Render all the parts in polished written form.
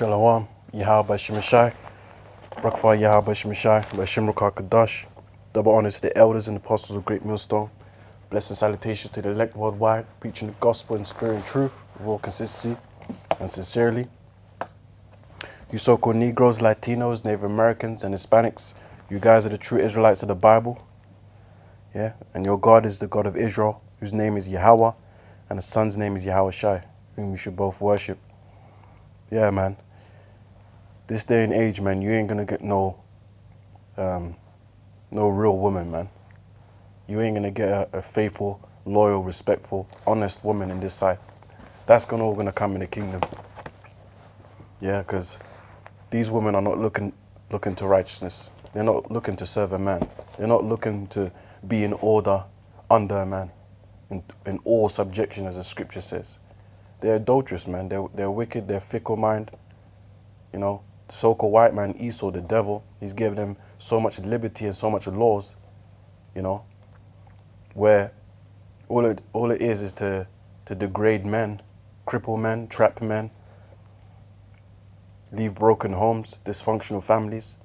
Shalom, Yahweh Shemashai, Rakfa Yahweh Shemashai, Bashim Kadash. Double honors to the elders and apostles of Great Millstone. Blessed salutations to the elect worldwide, preaching the gospel in spirit and truth, with all consistency and sincerely. You so-called Negroes, Latinos, Native Americans, and Hispanics, you guys are the true Israelites of the Bible. Yeah, and your God is the God of Israel, whose name is Yahweh, and the Son's name is Yahweh Shai, whom we should both worship. Yeah, man. This day and age, man, you ain't gonna get no real woman, man. You ain't gonna get a faithful, loyal, respectful, honest woman in this side. That's all gonna come in the kingdom. Yeah, because these women are not looking to righteousness. They're not looking to serve a man. They're not looking to be in order under a man, in all subjection, as the scripture says. They're adulterous, man. They're wicked. They're fickle mind. You know, the so-called white man, Esau, the devil, he's given them so much liberty and so much laws, you know, where all it is to degrade men, cripple men, trap men, leave broken homes, dysfunctional families.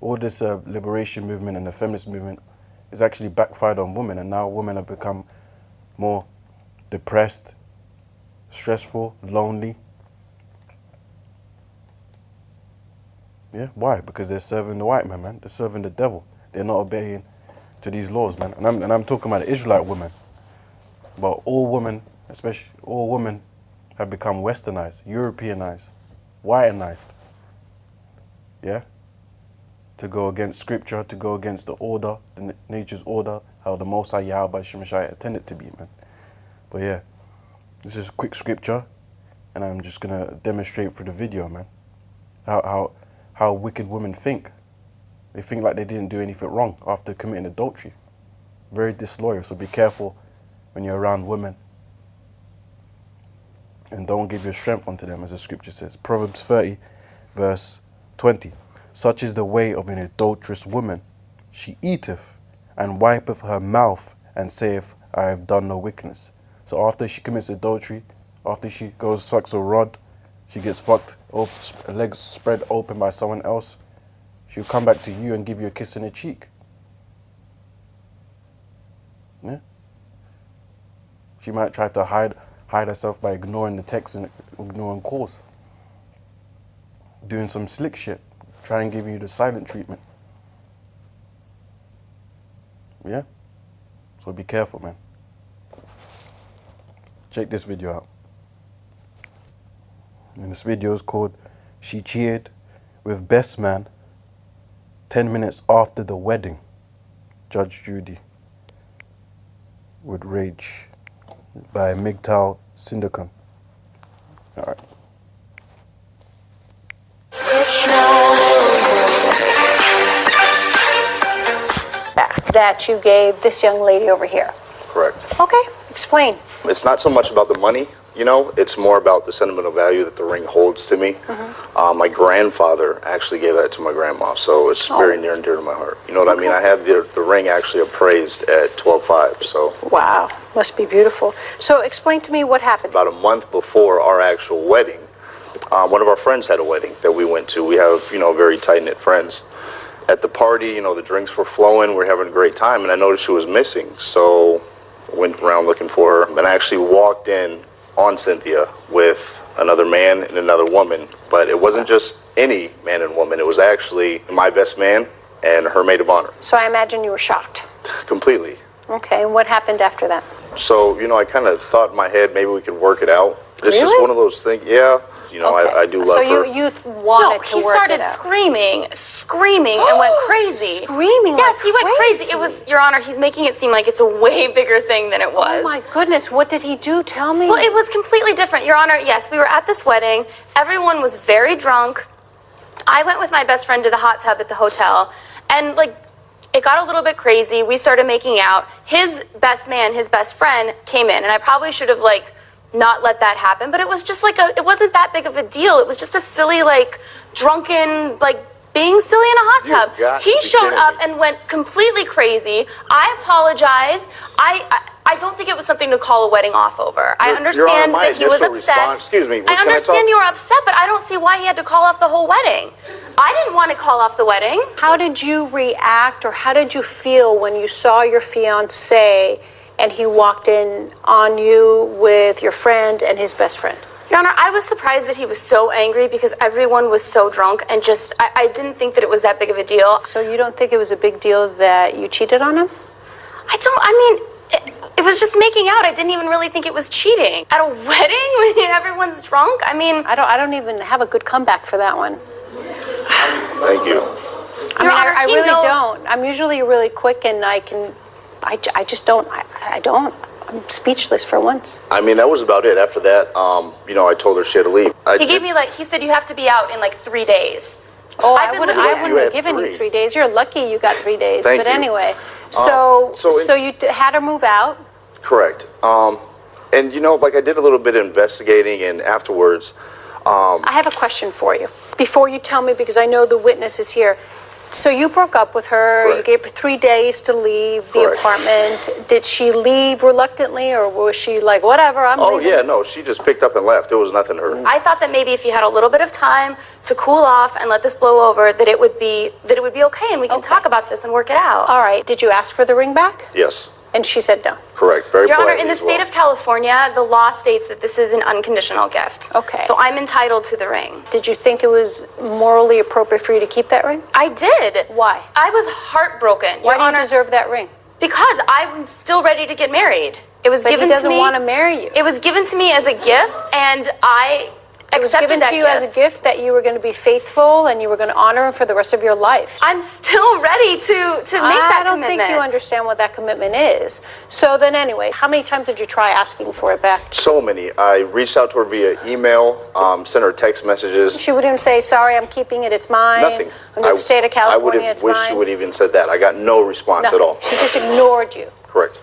All this liberation movement and the feminist movement is actually backfired on women, and now women have become more depressed, stressful, lonely. Yeah, why? Because they're serving the white man. They're serving the devil. They're not obeying to these laws, man. And I'm talking about the Israelite women. But all women, especially all women, have become westernized, Europeanized, whitenized. Yeah? To go against scripture, to go against the order, the nature's order, how the Most High Yahweh Shemashai intended to be, man. But yeah, this is a quick scripture, and I'm just gonna demonstrate through the video, man, how wicked women think. They think like they didn't do anything wrong after committing adultery. Very disloyal, so be careful when you're around women. And don't give your strength unto them, as the scripture says. Proverbs 30, verse 20. Such is the way of an adulterous woman. She eateth, and wipeth her mouth, and saith, I have done no wickedness. So after she commits adultery, after she goes sucks a rod, she gets fucked, legs spread open by someone else, she'll come back to you and give you a kiss in the cheek. Yeah? She might try to hide herself by ignoring the text and ignoring calls. Doing some slick shit. Try and give you the silent treatment. Yeah? So be careful, man. Check this video out. And this video is called She Cheered with Best Man 10 minutes after the wedding. Judge Judy would rage, by MGTOW Syndicum. All right. That you gave this young lady over here. Correct. Okay, explain. It's not so much about the money, you know, it's more about the sentimental value that the ring holds to me. My grandfather actually gave that to my grandma, so it's very near and dear to my heart. You know what I mean? I had the ring actually appraised at $12,500, so. Wow, must be beautiful. So explain to me what happened. About a month before our actual wedding, one of our friends had a wedding that we went to. We have, you know, very tight-knit friends. At the party, you know, the drinks were flowing, we were having a great time, and I noticed she was missing, so I went around looking for her, and I actually walked in on Cynthia with another man and another woman, but it wasn't just any man and woman, it was actually my best man and her maid of honor. So I imagine you were shocked. Completely. Okay, and what happened after that? So, you know, I kind of thought in my head maybe we could work it out. It's just one of those things, yeah. You know, I do love her. So you wanted to work it out. He started screaming, and went crazy. Screaming? Yes, he went crazy. It was, Your Honor, he's making it seem like it's a way bigger thing than it was. Oh my goodness, what did he do? Tell me. Well, it was completely different, Your Honor. Yes, we were at this wedding. Everyone was very drunk. I went with my best friend to the hot tub at the hotel, and like, it got a little bit crazy. We started making out. His best man, his best friend, came in, and I probably should have like not let that happen, but it was just like it wasn't that big of a deal. It was just a silly, like, drunken, like, being silly in a hot tub. He showed up and went completely crazy. I apologize. I don't think it was something to call a wedding off over. I Your understand Honor, my that he was initial upset. response- excuse me, I can I understand talk? you were upset, but I don't see why he had to call off the whole wedding. I didn't want to call off the wedding. How did you react, or how did you feel when you saw your fiancé and he walked in on you with your friend and his best friend? Your Honor, I was surprised that he was so angry because everyone was so drunk and just, I didn't think that it was that big of a deal. So you don't think it was a big deal that you cheated on him? It was just making out. I didn't even really think it was cheating. At a wedding when everyone's drunk? I don't even have a good comeback for that one. Thank you. I really don't. I'm usually really quick, and I just don't. I don't. I'm speechless for once. I mean, that was about it. After that, I told her she had to leave. He said you have to be out in 3 days. Oh, I've I been wouldn't living- You have had given you 3. 3 days. You're lucky you got 3 days. Thank But you. anyway, so so you had her move out. Correct. And I did a little bit of investigating, and afterwards, I have a question for you before you tell me, because I know the witness is here. So you broke up with her. Correct. You gave her 3 days to leave the Correct. apartment. Did she leave reluctantly, or was she like, whatever, I'm oh leaving? yeah, no, she just picked up and left. There was nothing to her. I thought that maybe if you had a little bit of time to cool off and let this blow over, that it would be okay, and we can talk about this and work it out. All right. Did you ask for the ring back? Yes, And she said no. correct. Very Your Honor, politely in the as state well. of California, the law states that this is an unconditional gift. Okay. So I'm entitled to the ring. Did you think it was morally appropriate for you to keep that ring? I did. Why? I was heartbroken. Why Your do you Honor, deserve that ring? because I'm still ready to get married. It was But given he doesn't to me. want to marry you. It was given to me as a gift, and I It was accepted given that to you gift. as a gift that you were going to be faithful and you were going to honor him for the rest of your life. I'm still ready to make that I don't commitment. think you understand what that commitment is. So then anyway, how many times did you try asking for it back? So many. I reached out to her via email, sent her text messages. She wouldn't say, sorry, I'm keeping it, it's mine. Nothing. Under the state of California, it's I wish mine. she would even said that. I got no response Nothing. at all. She just ignored you. Correct.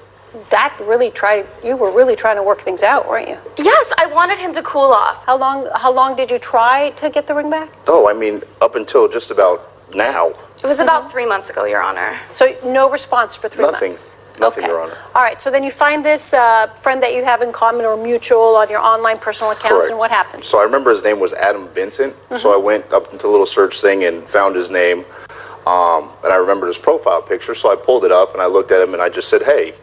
You were really trying to work things out, weren't you? Yes, I wanted him to cool off. How long did you try to get the ring back? Oh, I mean, up until just about now. It was about 3 months ago, Your Honor. So no response for 3 Nothing. months? Nothing, Okay. Your Honor. All right, so then you find this friend that you have in common or mutual on your online personal accounts, and what happened? So I remember his name was Adam Vincent. So I went up into a little search thing and found his name. And I remembered his profile picture, so I pulled it up and I looked at him and I just said, hey,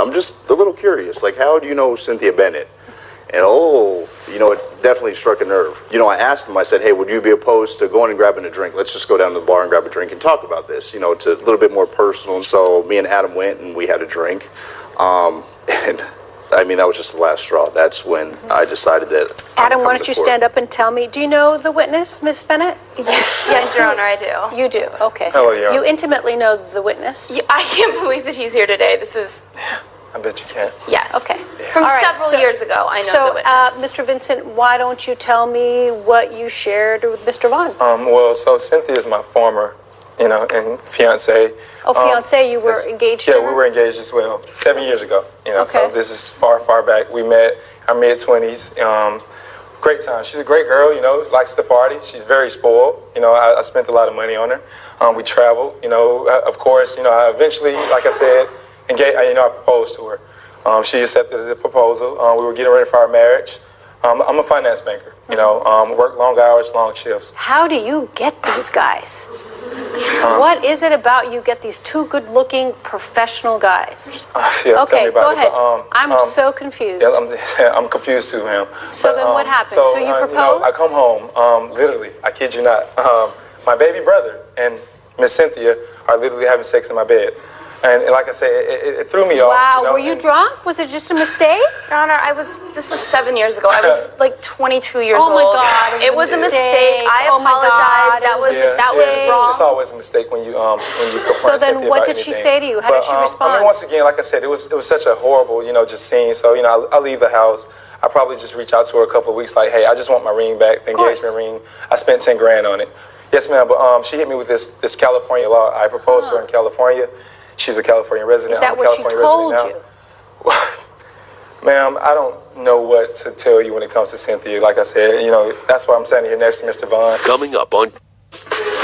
I'm just a little curious. Like, how do you know Cynthia Bennett? And it definitely struck a nerve. I asked him, I said, hey, would you be opposed to going and grabbing a drink? Let's just go down to the bar and grab a drink and talk about this. It's a little bit more personal. And so me and Adam went and we had a drink. And I mean, that was just the last straw. That's when I decided that. Adam, why don't you stand up and tell me, do you know the witness, Miss Bennett? Yes, Your Honor, I do. You do, okay. Hello, Your Honor. You intimately know the witness? I can't believe that he's here today. This is, I bet you can't. yes. Okay. From All right, several years ago, I know the witness. Mr. Vincent, why don't you tell me what you shared with Mr. Vaughn? So Cynthia is my former, and fiance. Oh, fiance, you were engaged to Yeah, her? we were engaged as well 7 years ago. So Okay. this is far, far back. We met our mid-20s. Great time. She's a great girl. Likes to party. She's very spoiled. I spent a lot of money on her. We traveled. Of course. I eventually, like I said, I proposed to her. She accepted the proposal. We were getting ready for our marriage. I'm a finance banker. Work long hours, long shifts. How do you get these guys? What is it about you get these two good-looking professional guys? Yeah, tell me Okay, about go it. ahead. But, I'm so confused. Yeah, I'm confused too, ma'am. So then what happened? So you proposed? I come home, literally, I kid you not. My baby brother and Miss Cynthia are literally having sex in my bed. And like I said, it threw me off. Wow, were you drunk? Was it just a mistake? Your Honor, this was 7 years ago. I was like 22 years old. Oh my God, It was a mistake. I Oh my God, apologize. That it was was a mistake. wrong. It's always a mistake when you confront So then Cynthia what about did she anything. say to you? How did she respond? Once again, like I said, it was such a horrible, just scene. So, I leave the house. I probably just reach out to her a couple of weeks like, hey, I just want my ring back, the engagement ring. I spent 10 grand on it. Yes, ma'am, but she hit me with this California law. I proposed to her in California. She's a California resident. Is that I'm a what she California told resident you? now. Ma'am, I don't know what to tell you when it comes to Cynthia. Like I said, that's why I'm standing here next to Mr. Vaughn. Coming up on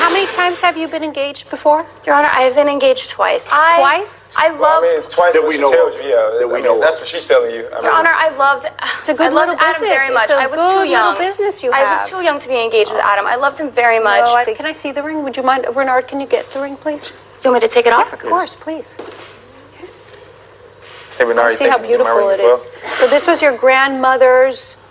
How many times have you been engaged before? Your Honor, I've been engaged twice. Twice? I loved. Twice That what we she know tells of. you, yeah. That we know of. That's what she's telling you. Your Honor, I loved. It's a good I loved little Adam business. very much. It's a I was good too young. little business you I have. was too young to be engaged with Adam. I loved him very much. No, can I see the ring? Would you mind, Bernard? Can you get the ring, please? You want me to take it off? Of course, please. Hey, Bernard, See how beautiful it is. So this was your grandmother's.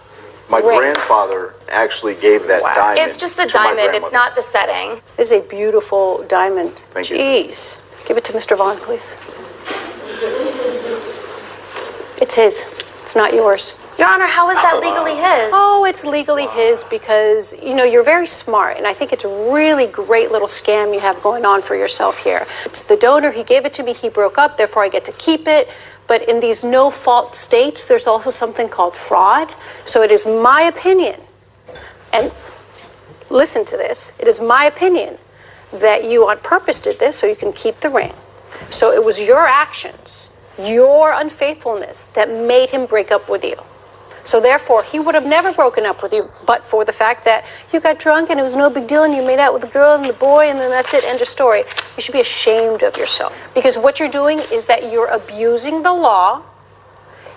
My Ring. grandfather actually gave that diamond. It's just the to my diamond. It's grandmother. not the setting. This is a beautiful diamond. Thank you. Jeez. Give it to Mr. Vaughn, please. It's his. It's not yours. Your Honor, how is that legally his? Oh, it's legally his because, you know, you're very smart, and I think it's a really great little scam you have going on for yourself here. It's the donor, he gave it to me, he broke up, therefore I get to keep it. But in these no-fault states, there's also something called fraud. So it is my opinion, and listen to this, it is my opinion that you on purpose did this so you can keep the ring. So it was your actions, your unfaithfulness that made him break up with you. So therefore, he would have never broken up with you but for the fact that you got drunk and it was no big deal and you made out with the girl and the boy and then that's it, end of story. You should be ashamed of yourself. Because what you're doing is that you're abusing the law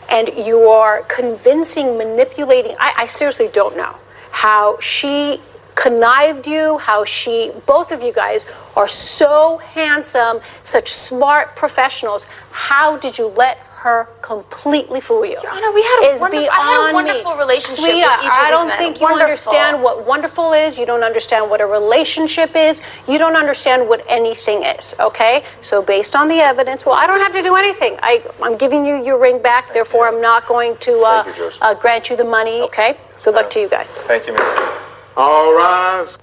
and you are convincing, manipulating. I seriously don't know how she connived you, how she, both of you guys are so handsome, such smart professionals. How did you let her completely fool you? Your Honor, I had a wonderful relationship Sweetheart, with each of I these don't men. think you Wonderful. understand what wonderful is. You don't understand what a relationship is. You don't understand what anything is, okay? So based on the evidence, well, I don't have to do anything. I'm giving you your ring back, therefore I'm not going to grant you the money, okay? Good luck to you guys. Thank you, Mr. All rise.